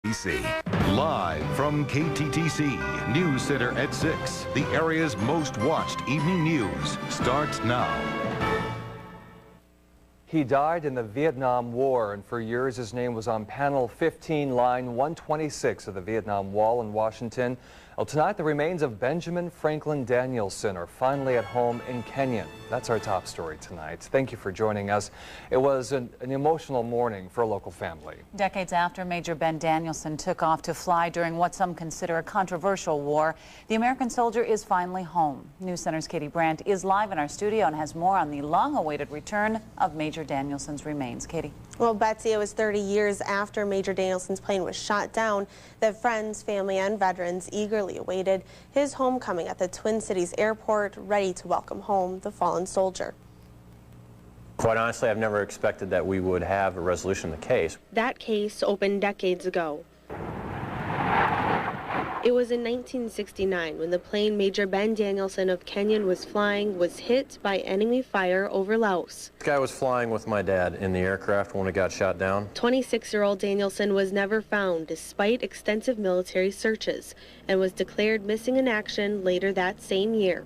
Live from KTTC News Center at 6, the area's most watched evening news starts now. He died in the Vietnam War, and for years his name was on panel 15, line 126 of the Vietnam Wall in Washington. Well, tonight the remains of Benjamin Franklin Danielson are finally at home in Kenya. That's our top story tonight. Thank you for joining us. It was an emotional morning for a local family. Decades after Major Ben Danielson took off to fly during what some consider a controversial war, the American soldier is finally home. News Center's Katie Brandt is live in our studio and has more on the long-awaited return of Major Danielson's remains. Katie. Well, Betsy, it was 30 years after Major Danielson's plane was shot down that friends, family, and veterans eagerly awaited his homecoming at the Twin Cities airport, ready to welcome home the fallen soldier. Quite honestly, I've never expected that we would have a resolution of the case. That case opened decades ago. It was in 1969 when the plane Major Ben Danielson of Kenya was flying was hit by enemy fire over Laos. This guy was flying with my dad in the aircraft when it got shot down. 26-year-old Danielson was never found despite extensive military searches and was declared missing in action later that same year.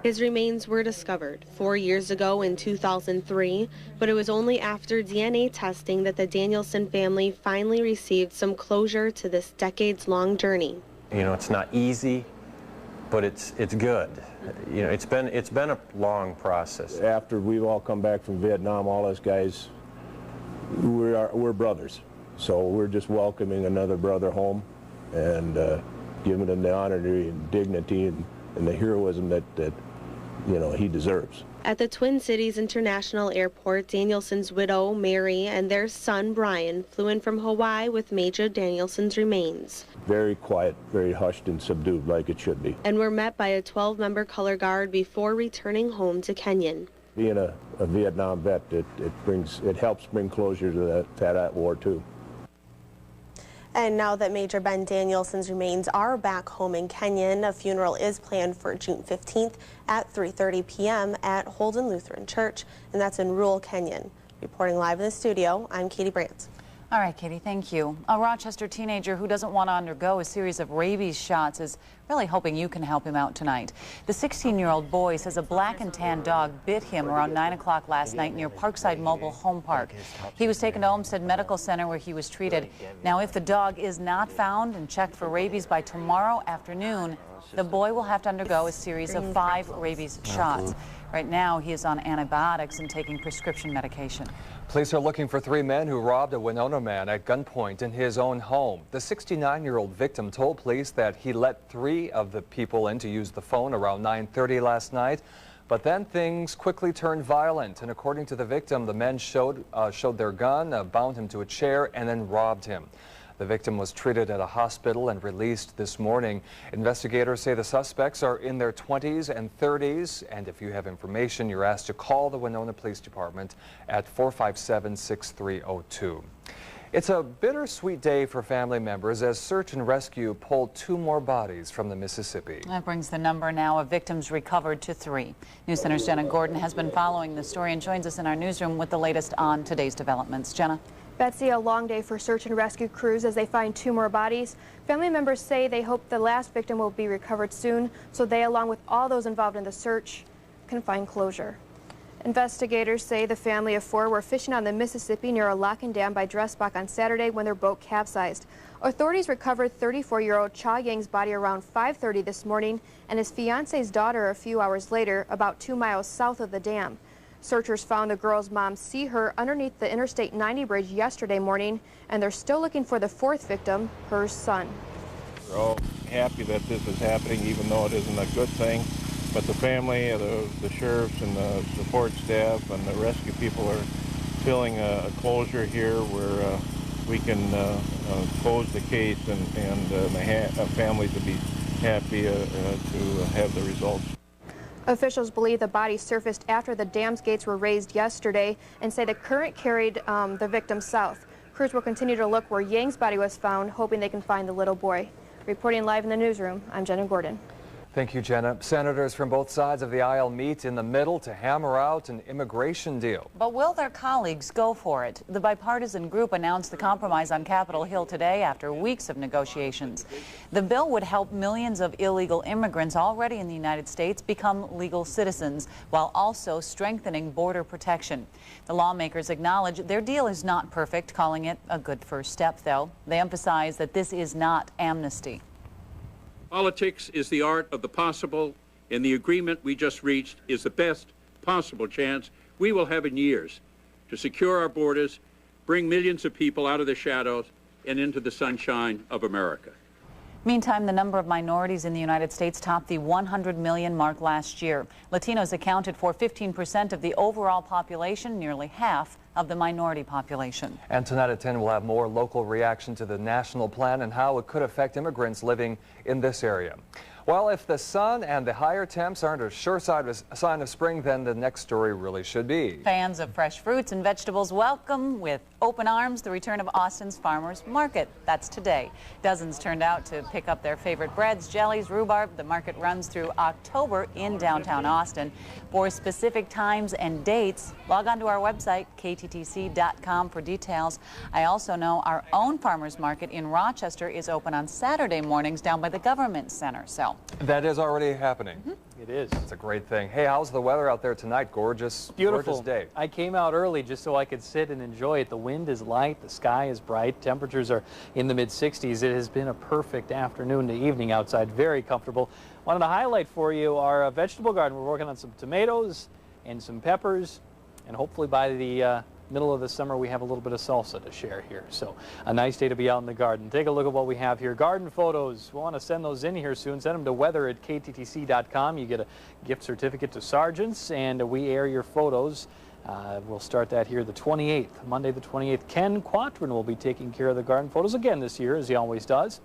His remains were discovered 4 years ago in 2003, but it was only after DNA testing that the Danielson family finally received some closure to this decades-long journey. You know, it's not easy, but it's good. You know, it's been a long process. After we've all come back from Vietnam, all us guys, we're brothers. So we're just welcoming another brother home and giving him the honor and dignity and the heroism that you know, he deserves. At the Twin Cities International Airport, Danielson's widow, Mary, and their son, Brian, flew in from Hawaii with Major Danielson's remains. Very quiet, very hushed and subdued, like it should be. And were met by a 12-member color guard before returning home to Kenyan. Being a Vietnam vet, it helps bring closure to that war, too. And now that Major Ben Danielson's remains are back home in Kenya, a funeral is planned for June 15th at 3:30 p.m. at Holden Lutheran Church, and that's in rural Kenya. Reporting live in the studio, I'm Katie Brandt. All right, Katie, thank you. A Rochester teenager who doesn't want to undergo a series of rabies shots is really hoping you can help him out tonight. The 16-year-old boy says a black and tan dog bit him around 9 o'clock last night near Parkside Mobile Home Park. He was taken to Olmsted Medical Center where he was treated. Now, if the dog is not found and checked for rabies by tomorrow afternoon, the boy will have to undergo a series of 5 rabies shots. Right now, he is on antibiotics and taking prescription medication. Police are looking for 3 men who robbed a Winona man at gunpoint in his own home. The 69-year-old victim told police that he let 3 of the people in to use the phone around 9:30 last night. But then things quickly turned violent, and according to the victim, the men showed their gun, bound him to a chair, and then robbed him. The victim was treated at a hospital and released this morning. Investigators say the suspects are in their 20s and 30s, and if you have information, you're asked to call the Winona Police Department at 457-6302. It's a bittersweet day for family members as search and rescue pulled 2 more bodies from the Mississippi. That brings the number now of victims recovered to 3. News Center's Jenna Gordon has been following the story and joins us in our newsroom with the latest on today's developments. Jenna? Betsy, a long day for search and rescue crews as they find 2 more bodies. Family members say they hope the last victim will be recovered soon so they, along with all those involved in the search, can find closure. Investigators say the family of 4 were fishing on the Mississippi near a lock and dam by Dressbach on Saturday when their boat capsized. Authorities recovered 34-year-old Cha Yang's body around 5:30 this morning and his fiance's daughter a few hours later about 2 miles south of the dam. Searchers found the girl's mom see her underneath the Interstate 90 bridge yesterday morning, and they're still looking for the 4th victim, her son. We're all happy that this is happening, even though it isn't a good thing. But the family, the sheriffs and the support staff and the rescue people are feeling a closure here where we can close the case and the families will be happy to have the results. Officials believe the body surfaced after the dam's gates were raised yesterday and say the current carried the victim south. Crews will continue to look where Yang's body was found, hoping they can find the little boy. Reporting live in the newsroom, I'm Jenna Gordon. Thank you, Jenna. Senators from both sides of the aisle meet in the middle to hammer out an immigration deal. But will their colleagues go for it? The bipartisan group announced the compromise on Capitol Hill today after weeks of negotiations. The bill would help millions of illegal immigrants already in the United States become legal citizens, while also strengthening border protection. The lawmakers acknowledge their deal is not perfect, calling it a good first step, though. They emphasize that this is not amnesty. Politics is the art of the possible, and the agreement we just reached is the best possible chance we will have in years to secure our borders, bring millions of people out of the shadows and into the sunshine of America. Meantime, the number of minorities in the United States topped the 100 million mark last year. Latinos accounted for 15% of the overall population, nearly half of the minority population. And tonight at 10, we'll have more local reaction to the national plan and how it could affect immigrants living in this area. Well, if the sun and the higher temps aren't a sure sign of spring, then the next story really should be. Fans of fresh fruits and vegetables welcome with open arms the return of Austin's Farmers Market. That's today. Dozens turned out to pick up their favorite breads, jellies, rhubarb. The market runs through October in downtown Austin. For specific times and dates, log on to our website, KTTC.com, for details. I also know our own Farmers Market in Rochester is open on Saturday mornings down by the Government Center. So that is already happening. It is. It's a great thing. Hey, how's the weather out there tonight? Gorgeous, Beautiful. Gorgeous day. I came out early just so I could sit and enjoy it. The wind is light, the sky is bright, temperatures are in the mid-60s. It has been a perfect afternoon to evening outside, very comfortable. Wanted to highlight for you our vegetable garden. We're working on some tomatoes and some peppers, and hopefully by the middle of the summer we have a little bit of salsa to share here. So a nice day to be out in the garden. Take a look at what we have here. Garden photos. We want to send those in here soon. Send them to weather@kttc.com. You get a gift certificate to Sargent's, and we air your photos. We'll start that here the 28th, Monday the 28th. Ken Quatrin will be taking care of the garden photos again this year, as he always does.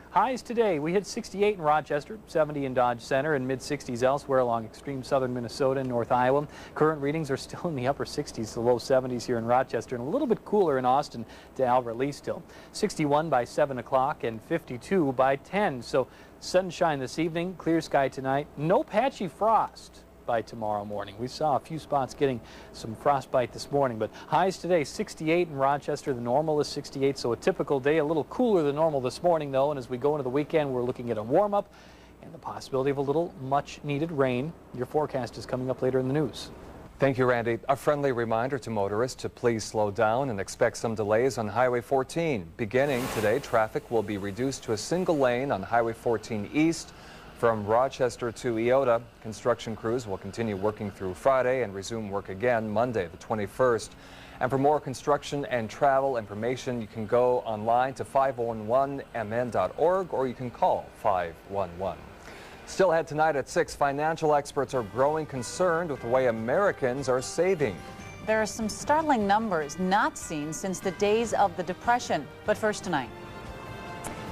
Highs today, we hit 68 in Rochester, 70 in Dodge Center, and mid-60s elsewhere along extreme southern Minnesota and North Iowa. Current readings are still in the upper 60s to low 70s here in Rochester, and a little bit cooler in Austin to Alvarez Lee still. 61 by 7 o'clock and 52 by 10. So sunshine this evening, clear sky tonight, no patchy frost by tomorrow morning. We saw a few spots getting some frostbite this morning, but highs today 68 in Rochester. The normal is 68, so a typical day, a little cooler than normal this morning though, and as we go into the weekend we're looking at a warm-up and the possibility of a little much needed rain. Your forecast is coming up later in the news. Thank you, Randy. A friendly reminder to motorists to please slow down and expect some delays on Highway 14. Beginning today, traffic will be reduced to a single lane on Highway 14 East from Rochester to Eota. Construction crews will continue working through Friday and resume work again Monday, the 21st. And for more construction and travel information, you can go online to 511mn.org or you can call 511. Still ahead tonight at 6, financial experts are growing concerned with the way Americans are saving. there are some startling numbers not seen since the days of the Depression. But first tonight.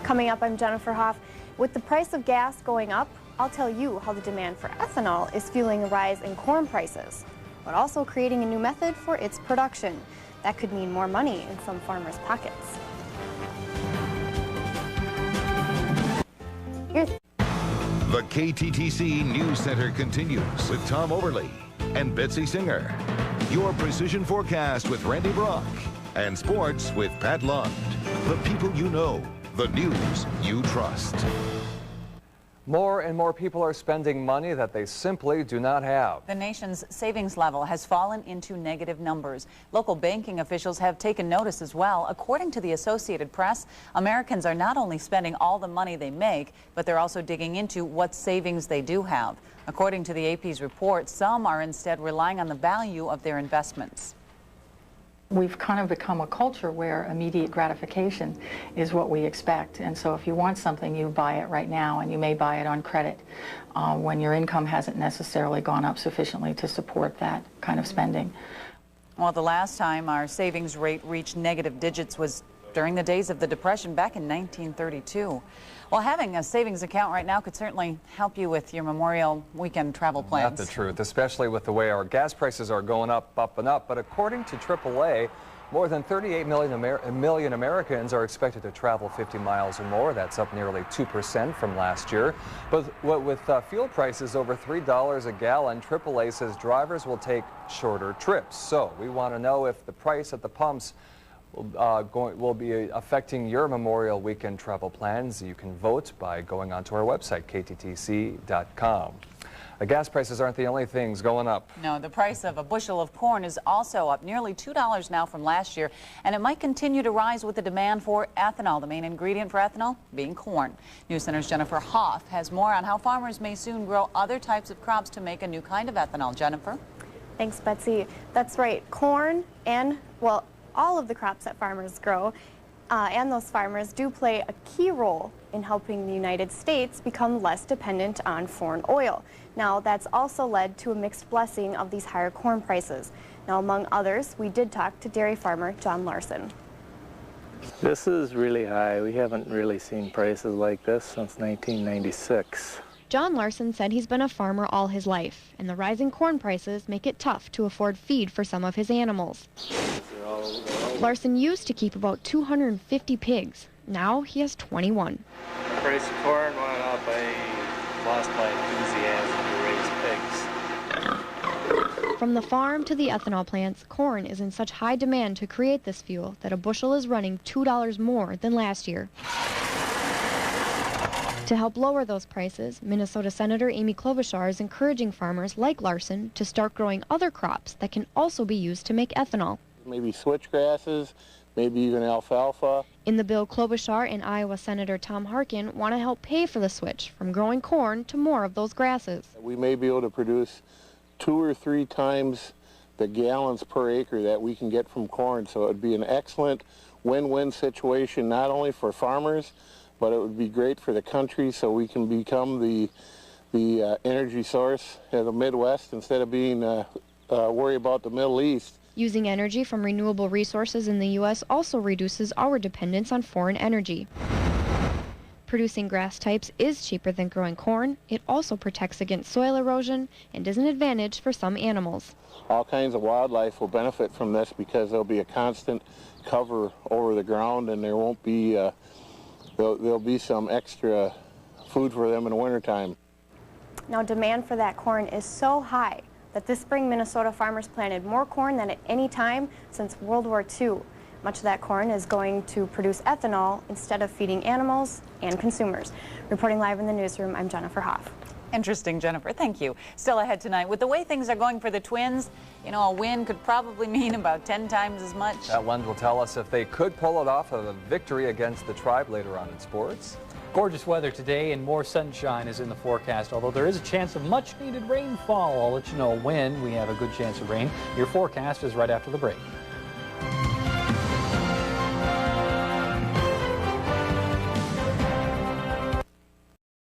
Coming up, I'm Jennifer Hoff. With the price of gas going up, I'll tell you how the demand for ethanol is fueling a rise in corn prices, but also creating a new method for its production. That could mean more money in some farmers' pockets. The KTTC News Center continues with Tom Overley and Betsy Singer. Your precision forecast with Randy Brock and sports with Pat Lund. The people you know, the news you trust. More and more people are spending money that they simply do not have. The nation's savings level has fallen into negative numbers. Local banking officials have taken notice as well. According to the Associated Press, Americans are not only spending all the money they make, but they're also digging into what savings they do have. According to the AP's report, some are instead relying on the value of their investments. We've kind of become a culture where immediate gratification is what we expect. And so if you want something, you buy it right now, and you may buy it on credit when your income hasn't necessarily gone up sufficiently to support that kind of spending. Well, the last time our savings rate reached negative digits was during the days of the Depression back in 1932. Well, having a savings account right now could certainly help you with your Memorial weekend travel plans. That's the truth, especially with the way our gas prices are going up and up. But according to AAA, More than 38 million Americans are expected to travel 50 miles or more. That's up nearly 2% from last year. But with fuel prices over $3 a gallon, AAA says drivers will take shorter trips. So we want to know if the price at the pumps will be affecting your Memorial Weekend travel plans. You can vote by going onto our website, kttc.com. Gas prices aren't the only things going up. No, the price of a bushel of corn is also up nearly $2 now from last year, and it might continue to rise with the demand for ethanol. The main ingredient for ethanol being corn. News Center's Jennifer Hoff has more on how farmers may soon grow other types of crops to make a new kind of ethanol. Jennifer? Thanks, Betsy. That's right. Corn and, well, all of the crops that farmers grow and those farmers do play a key role in helping the United States become less dependent on foreign oil. Now, that's also led to a mixed blessing of these higher corn prices. Now, among others, we did talk to dairy farmer John Larson. This is really high. We haven't really seen prices like this since 1996. John Larson said he's been a farmer all his life, and the rising corn prices make it tough to afford feed for some of his animals. Larson used to keep about 250 pigs. Now he has 21. The price of corn went up. I lost my enthusiasm to raise pigs. From the farm to the ethanol plants, corn is in such high demand to create this fuel that a bushel is running $2 more than last year. To help lower those prices, Minnesota Senator Amy Klobuchar is encouraging farmers like Larson to start growing other crops that can also be used to make ethanol. Maybe switchgrasses, maybe even alfalfa. In the bill, Klobuchar and Iowa Senator Tom Harkin want to help pay for the switch from growing corn to more of those grasses. We may be able to produce 2 or 3 times the gallons per acre that we can get from corn, so it would be an excellent win-win situation not only for farmers, but it would be great for the country, so we can become the energy source of the Midwest instead of being worried about the Middle East. Using energy from renewable resources in the U.S. also reduces our dependence on foreign energy. Producing grass types is cheaper than growing corn. It also protects against soil erosion and is an advantage for some animals. All kinds of wildlife will benefit from this because there'll be a constant cover over the ground, and there won't be there'll be some extra food for them in the wintertime. Now, demand for that corn is so high that this spring Minnesota farmers planted more corn than at any time since World War II. Much of that corn is going to produce ethanol instead of feeding animals and consumers. Reporting live in the newsroom, I'm Jennifer Hoff. Interesting, Jennifer. Thank you. Still ahead tonight, with the way things are going for the Twins, you know, a win could probably mean about 10 times as much. That one will tell us if they could pull it off of a victory against the Tribe later on in sports. Gorgeous weather today and more sunshine is in the forecast, although there is a chance of much needed rainfall. I'll let you know when we have a good chance of rain. Your forecast is right after the break.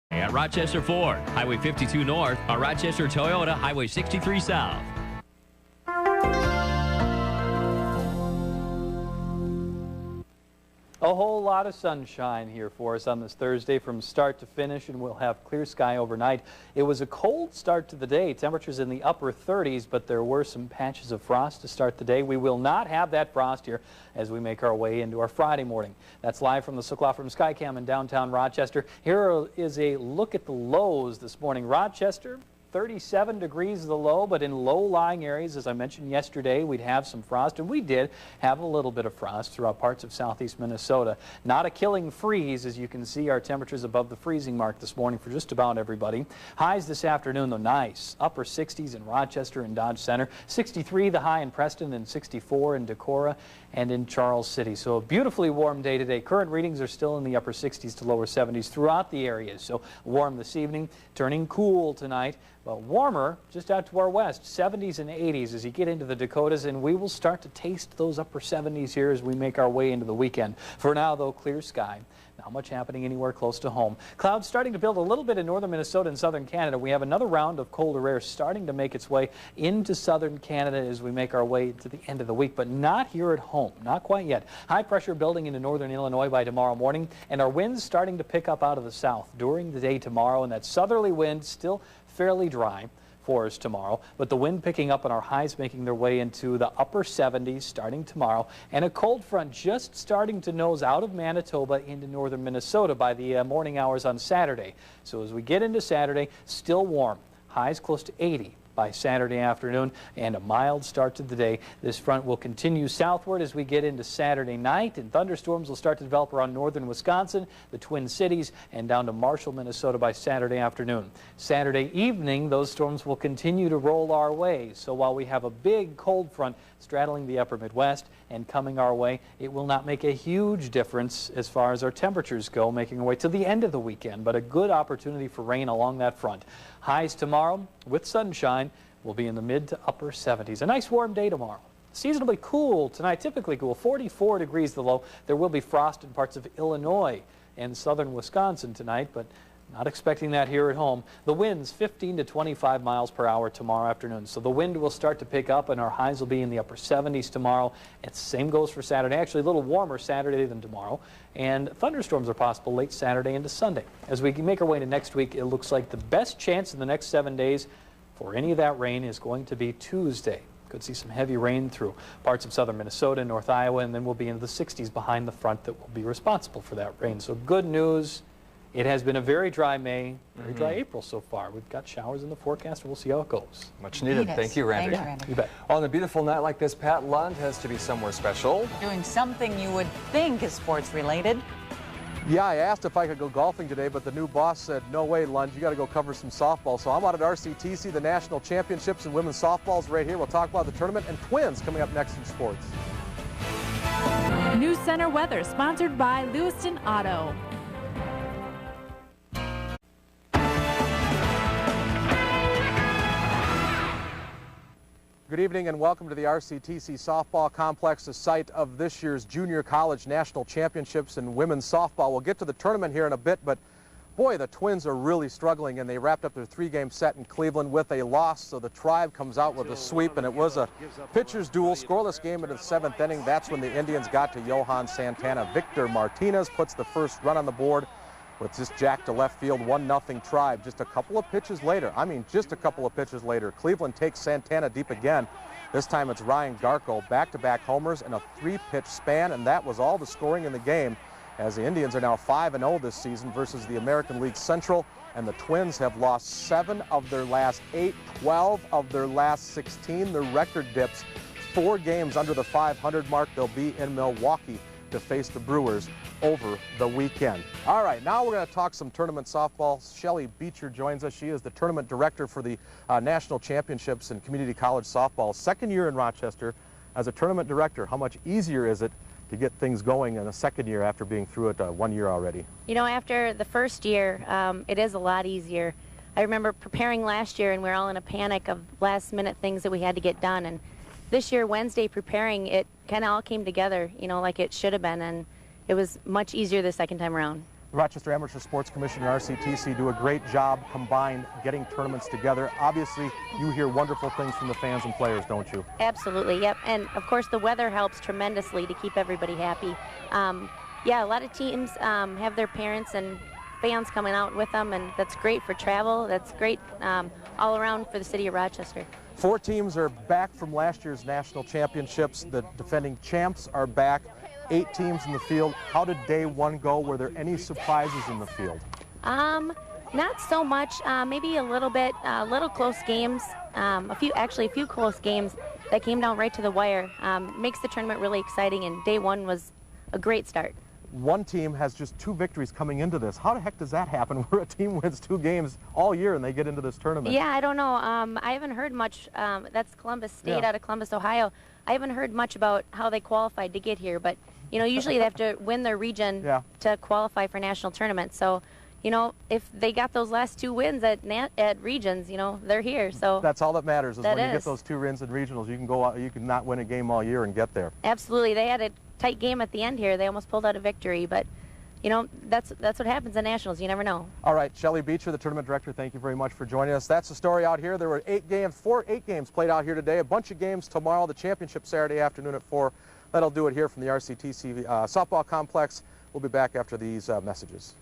At Rochester Ford, Highway 52 North, or Rochester Toyota, Highway 63 South. A whole lot of sunshine here for us on this Thursday from start to finish, and we'll have clear sky overnight. It was a cold start to the day, temperatures in the upper 30s, but there were some patches of frost to start the day. We will not have that frost here as we make our way into our Friday morning. That's live from the Soclaw from Skycam in downtown Rochester. Here is a look at the lows this morning. Rochester, 37 degrees the low, but in low-lying areas, as I mentioned yesterday, we'd have some frost, and we did have a little bit of frost throughout parts of southeast Minnesota. Not a killing freeze, as you can see, our temperatures above the freezing mark this morning for just about everybody. Highs this afternoon, though, nice. Upper 60s in Rochester and Dodge Center, 63 the high in Preston, and 64 in Decorah and in Charles City. So a beautifully warm day today. Current readings are still in the upper 60s to lower 70s throughout the areas. So warm this evening, turning cool tonight, but warmer just out to our west, 70s and 80s as you get into the Dakotas, and we will start to taste those upper 70s here as we make our way into the weekend. For now, though, clear sky. Not much happening anywhere close to home. Clouds starting to build a little bit in northern Minnesota and southern Canada. We have another round of colder air starting to make its way into southern Canada as we make our way to the end of the week, but not here at home. Not quite yet. High pressure building into northern Illinois by tomorrow morning, and our winds starting to pick up out of the south during the day tomorrow, and that southerly wind still fairly dry. for us tomorrow, but the wind picking up and our highs making their way into the upper 70s starting tomorrow, and a cold front just starting to nose out of Manitoba into northern Minnesota by the morning hours on Saturday. So as we get into Saturday, still warm, highs close to 80 by Saturday afternoon, and a mild start to the day. This front will continue southward as we get into Saturday night, and thunderstorms will start to develop around northern Wisconsin, the Twin Cities, and down to Marshall, Minnesota by Saturday afternoon. Saturday evening, those storms will continue to roll our way. So while we have a big cold front straddling the upper Midwest and coming our way, it will not make a huge difference as far as our temperatures go, making our way to the end of the weekend, but a good opportunity for rain along that front. Highs tomorrow with sunshine will be in the mid to upper 70s. A nice warm day tomorrow. Seasonably cool tonight, typically cool, 44 degrees the low. There will be frost in parts of Illinois and southern Wisconsin tonight, but not expecting that here at home. The winds 15 to 25 miles per hour tomorrow afternoon. So the wind will start to pick up and our highs will be in the upper 70s tomorrow. And same goes for Saturday. Actually a little warmer Saturday than tomorrow. And thunderstorms are possible late Saturday into Sunday. As we make our way to next week, it looks like the best chance in the next 7 days for any of that rain is going to be Tuesday. Could see some heavy rain through parts of southern Minnesota, North Iowa, and then we'll be into the 60s behind the front that will be responsible for that rain. So good news. It has been a very dry May, very dry April so far. We've got showers in the forecast, and we'll see how it goes. Much needed. Thank you, Randy. Thank you, Randy. You bet. On a beautiful night like this, Pat Lund has to be somewhere special. Doing something you would think is sports related. Yeah, I asked if I could go golfing today, but the new boss said, no way, Lund, you got to go cover some softball. So I'm out at RCTC, the National Championships in women's softball's right here. We'll talk about the tournament and Twins coming up next in sports. News Center weather sponsored by Lewiston Auto. Good evening and welcome to the RCTC Softball Complex, the site of this year's Junior College National Championships in women's softball. We'll get to the tournament here in a bit, but boy, the Twins are really struggling, and they wrapped up their three-game set in Cleveland with a loss, so the Tribe comes out with a sweep, and it was a pitcher's duel, scoreless game into the seventh inning. That's when the Indians got to Johan Santana. Victor Martinez puts the first run on the board with just jack to left field, 1-0 Tribe. Just a couple of pitches later, just a couple of pitches later, Cleveland takes Santana deep again. This time it's Ryan Garko, back-to-back homers in a three-pitch span, and that was all the scoring in the game, as the Indians are now 5-0 this season versus the American League Central, and the Twins have lost 7 of their last 8, 12 of their last 16. The record dips 4 games under the 500 mark. They'll be in Milwaukee to face the Brewers over the weekend. All right, now we're going to talk some tournament softball. Shelly Beecher joins us. She is the tournament director for the National Championships in Community College Softball. Second year in Rochester as a tournament director. How much easier is it to get things going in a second year after being through it 1 year already? You know, after the first year, it is a lot easier. I remember preparing last year and we were all in a panic of last minute things that we had to get done, and this year, Wednesday, preparing, it kind of all came together, you know, like it should have been, and it was much easier the second time around. The Rochester Amateur Sports Commission and RCTC do a great job combined getting tournaments together. Obviously, you hear wonderful things from the fans and players, don't you? Absolutely, yep. And of course, the weather helps tremendously to keep everybody happy. Yeah, a lot of teams have their parents and fans coming out with them, and that's great for travel. That's great all around for the city of Rochester. 4 teams are back from last year's national championships. The defending champs are back. 8 teams in the field. How did day 1 go? Were there any surprises in the field? Not so much. Maybe a little bit, little close games. A few close games that came down right to the wire. Makes the tournament really exciting, and day 1 was a great start. One team has just 2 victories coming into this. How the heck does that happen where a team wins 2 games all year and they get into this tournament? Yeah, I don't know. I haven't heard much. That's Columbus State out of Columbus, Ohio. I haven't heard much about how they qualified to get here, but you know, usually they have to win their region to qualify for national tournaments. So, you know, if they got those last 2 wins at regions, you know, they're here. So that's all that matters is when you get those 2 wins in regionals, you can go out, you can not win a game all year and get there. Absolutely. They had a tight game at the end here. They almost pulled out a victory, but you know, that's what happens in nationals. You never know. All right, Shelly Beecher, the tournament director, thank you very much for joining us. That's the story out here. There were 8 games played out here today. A bunch of games tomorrow. The championship Saturday afternoon at 4. That'll do it here from the RCTC softball complex. We'll be back after these messages.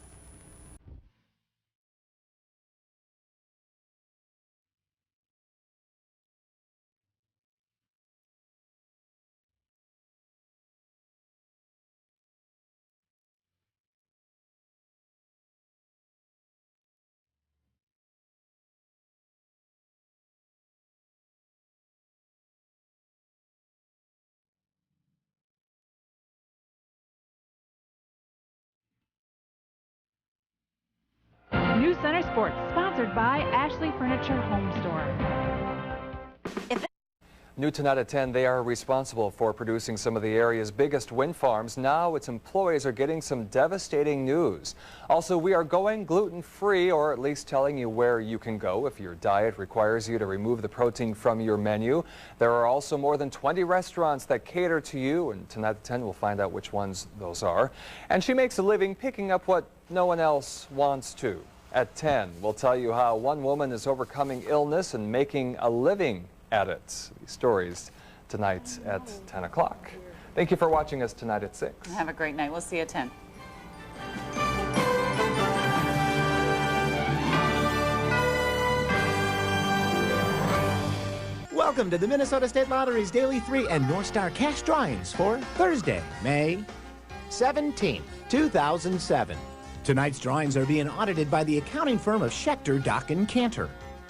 Center Sports, sponsored by Ashley Furniture Home Store. New tonight at 10, they are responsible for producing some of the area's biggest wind farms. Now its employees are getting some devastating news. Also, we are going gluten-free, or at least telling you where you can go if your diet requires you to remove the protein from your menu. There are also more than 20 restaurants that cater to you, and tonight at 10 we'll find out which ones those are. And she makes a living picking up what no one else wants to. At 10, we'll tell you how one woman is overcoming illness and making a living at it. These stories tonight at 10 o'clock. Thank you for watching us tonight at 6. Have a great night. We'll see you at 10. Welcome to the Minnesota State Lottery's Daily 3 and North Star Cash Drawings for Thursday, May 17, 2007. Tonight's drawings are being audited by the accounting firm of Schechter, Dock & Cantor.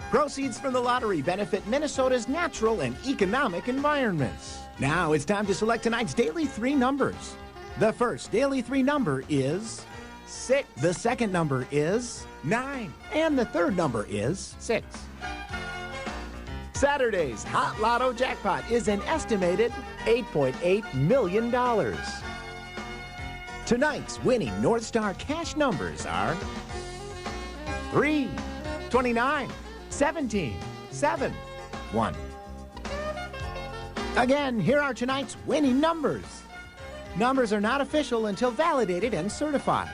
Proceeds from the lottery benefit Minnesota's natural and economic environments. Now it's time to select tonight's Daily 3 numbers. The first Daily 3 number is 6. The second number is 9. And the third number is 6. Saturday's Hot Lotto jackpot is an estimated $8.8 million. Tonight's winning North Star cash numbers are 3, 29, 17, 7, 1. Again, here are tonight's winning numbers. Numbers are not official until validated and certified.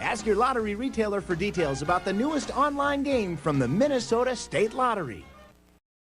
Ask your lottery retailer for details about the newest online game from the Minnesota State Lottery.